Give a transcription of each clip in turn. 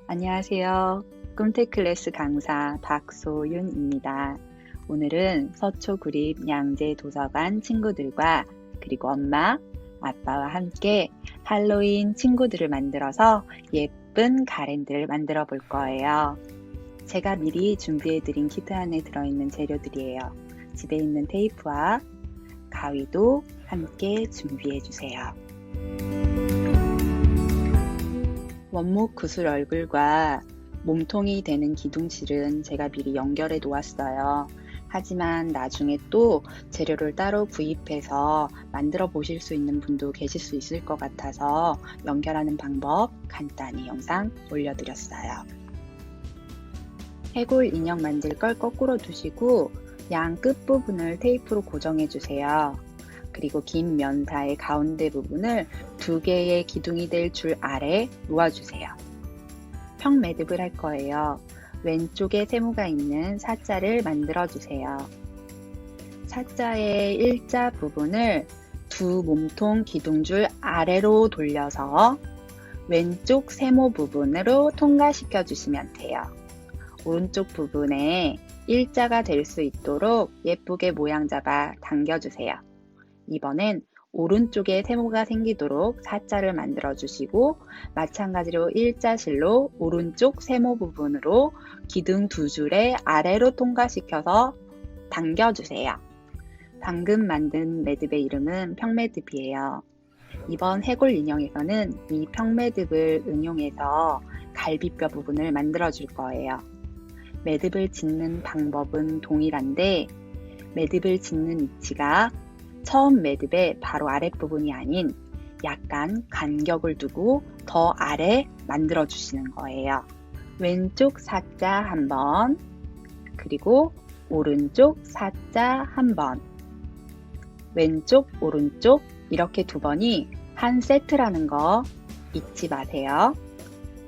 안녕하세요. 꿈테클래스 강사 박소윤입니다. 오늘은 서초구립 양재도서관 친구들과 그리고 엄마, 아빠와 함께 할로윈 친구들을 만들어서 예쁜 가랜드를 만들어 볼 거예요. 제가 미리 준비해드린 키트 안에 들어있는 재료들이에요. 집에 있는 테이프와 가위도 함께 준비해주세요. 원목 구슬 얼굴과 몸통이 되는 기둥실은 제가 미리 연결해 놓았어요. 하지만 나중에 또 재료를 따로 구입해서 만들어 보실 수 있는 분도 계실 수 있을 것 같아서 연결하는 방법 간단히 영상 올려드렸어요. 해골 인형 만들 걸 거꾸로 두시고 양 끝부분을 테이프로 고정해 주세요. 그리고 긴 면사의 가운데 부분을 2개의 기둥이 될 줄 아래 놓아주세요. 평 매듭을 할 거예요. 왼쪽에 세모가 있는 사자를 만들어주세요. 사자의 일자 부분을 2 몸통 기둥줄 아래로 돌려서 왼쪽 세모 부분으로 통과시켜 주시면 돼요. 오른쪽 부분에 일자가 될 수 있도록 예쁘게 모양 잡아 당겨주세요. 이번엔 오른쪽에 세모가 생기도록 사자를 만들어 주시고 마찬가지로 일자실로 오른쪽 세모 부분으로 기둥 2줄에 아래로 통과시켜서 당겨주세요. 방금 만든 매듭의 이름은 평매듭이에요. 이번 해골 인형에서는 이 평매듭을 응용해서 갈비뼈 부분을 만들어 줄 거예요. 매듭을 짓는 방법은 동일한데 매듭을 짓는 위치가 처음 매듭의 바로 아랫부분이 아닌 약간 간격을 두고 더 아래 만들어 주시는 거예요. 왼쪽 사자 한 번, 그리고 오른쪽 사자 한 번, 왼쪽 오른쪽 이렇게 2번이 한 세트라는 거 잊지 마세요.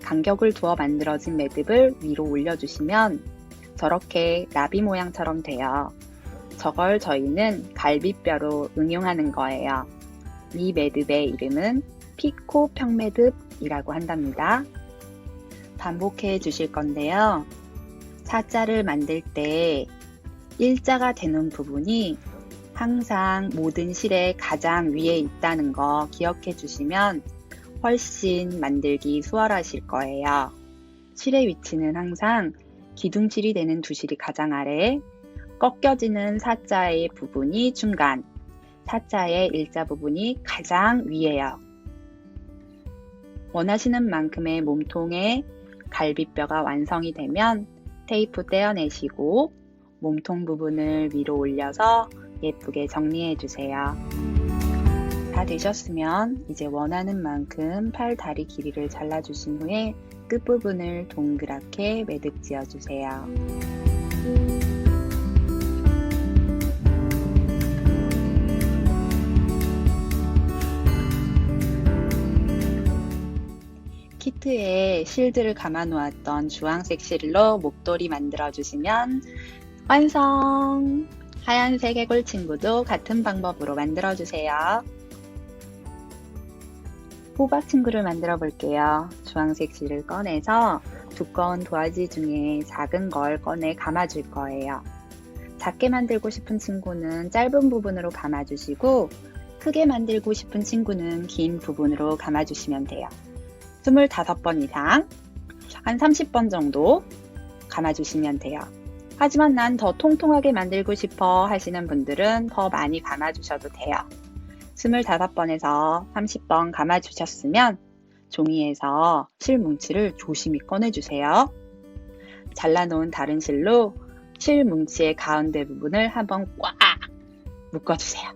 간격을 두어 만들어진 매듭을 위로 올려주시면 저렇게 나비 모양처럼 돼요. 저걸 저희는 갈비뼈로 응용하는 거예요. 이 매듭의 이름은 피코 평매듭이라고 한답니다. 반복해 주실 건데요. 사자를 만들 때 일자가 되는 부분이 항상 모든 실의 가장 위에 있다는 거 기억해 주시면 훨씬 만들기 수월하실 거예요. 실의 위치는 항상 기둥실이 되는 2실이 가장 아래, 꺾여지는 사자의 부분이 중간, 사자의 일자 부분이 가장 위에요. 원하시는 만큼의 몸통의 갈비뼈가 완성이 되면 테이프 떼어내시고 몸통 부분을 위로 올려서 예쁘게 정리해 주세요. 다 되셨으면 이제 원하는 만큼 팔, 다리 길이를 잘라주신 후에 끝부분을 동그랗게 매듭 지어주세요. 키트에 실들을 감아 놓았던 주황색 실로 목도리 만들어 주시면 완성! 하얀색 해골 친구도 같은 방법으로 만들어 주세요. 호박 친구를 만들어 볼게요. 주황색 실을 꺼내서 두꺼운 도화지 중에 작은 걸 꺼내 감아 줄 거예요. 작게 만들고 싶은 친구는 짧은 부분으로 감아 주시고 크게 만들고 싶은 친구는 긴 부분으로 감아 주시면 돼요. 25번 이상, 한 30번 정도 감아주시면 돼요. 하지만 난 더 통통하게 만들고 싶어 하시는 분들은 더 많이 감아주셔도 돼요. 25번에서 30번 감아주셨으면 종이에서 실 뭉치를 조심히 꺼내주세요. 잘라놓은 다른 실로 실 뭉치의 가운데 부분을 한번 꽉 묶어주세요.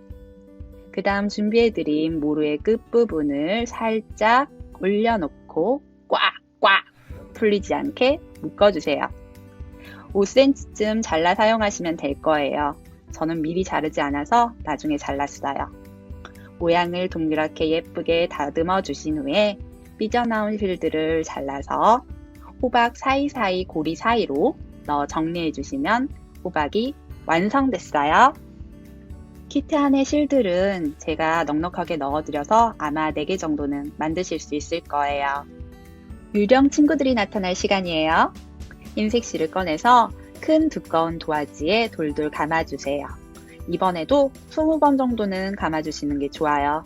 그 다음 준비해드린 모루의 끝부분을 살짝 올려놓고 꽉꽉 풀리지 않게 묶어주세요. 5cm쯤 잘라 사용하시면 될 거예요. 저는 미리 자르지 않아서 나중에 잘랐어요. 모양을 동그랗게 예쁘게 다듬어 주신 후에 삐져나온 실들을 잘라서 호박 사이사이 고리 사이로 넣어 정리해 주시면 호박이 완성됐어요. 키트 안에 실들은 제가 넉넉하게 넣어드려서 아마 4개 정도는 만드실 수 있을 거예요. 유령 친구들이 나타날 시간이에요. 흰색 실을 꺼내서 큰 두꺼운 도화지에 돌돌 감아주세요. 이번에도 20번 정도는 감아주시는 게 좋아요.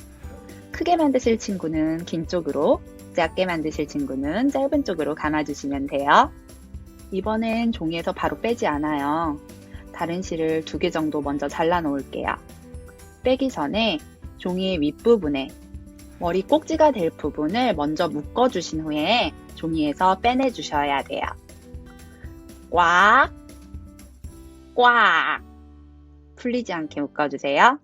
크게 만드실 친구는 긴 쪽으로, 작게 만드실 친구는 짧은 쪽으로 감아주시면 돼요. 이번엔 종이에서 바로 빼지 않아요. 다른 실을 2개 정도 먼저 잘라 놓을게요. 빼기 전에 종이의 윗부분에 머리 꼭지가 될 부분을 먼저 묶어주신 후에 종이에서 빼내주셔야 돼요. 꽉! 꽉! 풀리지 않게 묶어주세요.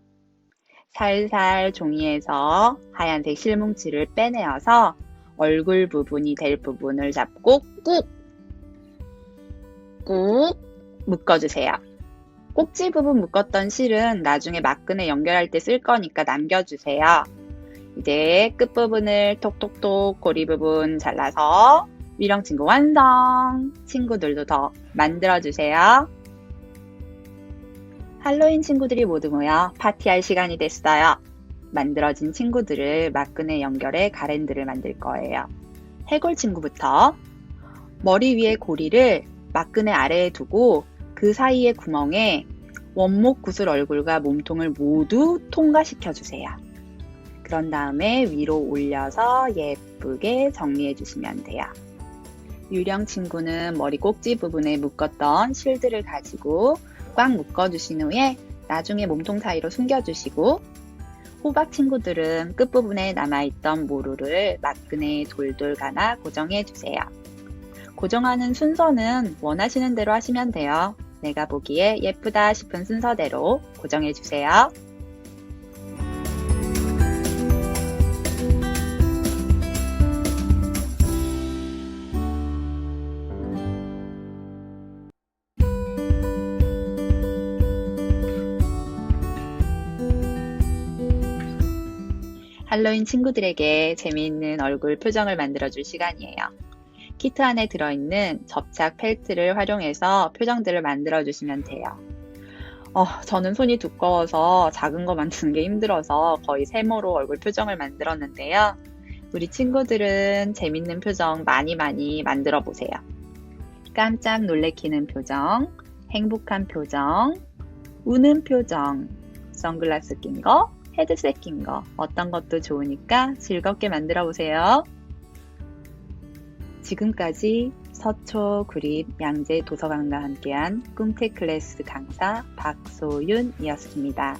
살살 종이에서 하얀색 실뭉치를 빼내어서 얼굴 부분이 될 부분을 잡고 꾹 묶어주세요. 꼭지 부분 묶었던 실은 나중에 막근에 연결할 때 쓸 거니까 남겨주세요. 이제 끝부분을 톡톡톡 고리 부분 잘라서 유령 친구 완성! 친구들도 더 만들어주세요. 할로윈 친구들이 모두 모여 파티할 시간이 됐어요. 만들어진 친구들을 막근에 연결해 가랜드를 만들 거예요. 해골 친구부터 머리 위에 고리를 막근의 아래에 두고 그 사이의 구멍에 원목 구슬 얼굴과 몸통을 모두 통과시켜 주세요. 그런 다음에 위로 올려서 예쁘게 정리해 주시면 돼요. 유령 친구는 머리 꼭지 부분에 묶었던 실들을 가지고 꽉 묶어주신 후에 나중에 몸통 사이로 숨겨주시고, 호박 친구들은 끝부분에 남아있던 모루를 막근에 돌돌 감아 고정해주세요. 고정하는 순서는 원하시는 대로 하시면 돼요. 내가 보기에 예쁘다 싶은 순서대로 고정해주세요. 할로윈 친구들에게 재미있는 얼굴 표정을 만들어줄 시간이에요. 키트 안에 들어있는 접착 펠트를 활용해서 표정들을 만들어주시면 돼요. 저는 손이 두꺼워서 작은 거 만드는 게 힘들어서 거의 세모로 얼굴 표정을 만들었는데요. 우리 친구들은 재밌는 표정 많이 만들어 보세요. 깜짝 놀래키는 표정, 행복한 표정, 우는 표정, 선글라스 낀 거, 헤드셋 낀 거, 어떤 것도 좋으니까 즐겁게 만들어 보세요. 지금까지 서초 구립 양재 도서관과 함께한 꿈태 클래스 강사 박소윤이었습니다.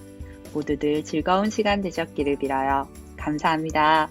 모두들 즐거운 시간 되셨기를 빌어요. 감사합니다.